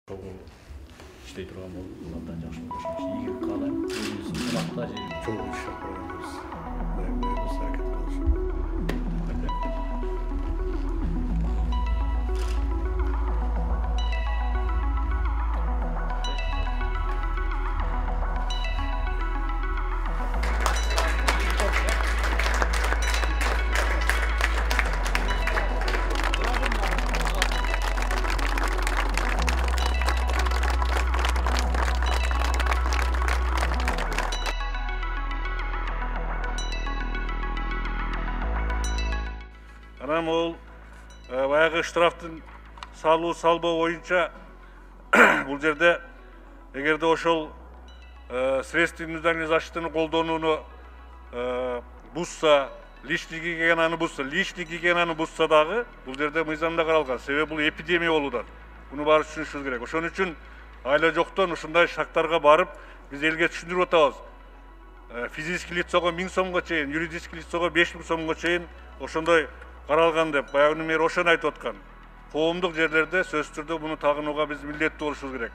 Çoğu işley turgan bollardan жакшы болушун ийгилик каалайм. Өзүбүздүн сынакта же Çok iş yaparız. Daim sakin olsun. Анан ол баягы штрафтын салуу салбоо боюнча бул жерде эгерде ошол средства индивидуальной защиты колдонууну бузса, личный гигиенаны бузса дагы бул жерде мыйзамда каралган. Себеби бул эпидемия болууда. Буну баары түшүнүшүбүз керек. Ошон үчүн айла жоктон ушундай шарттарга барып биз элге түшүндүрүп атабыз. Физический лицого 1000 сомго чейин, юридический лицого 5000 сомго чейин ошондой каралган деп баягы мэр ошону айтып аткан. Коомдук жерлерде сөзсүз түрдө буну тагынууга биз милдеттүү болушубуз керек.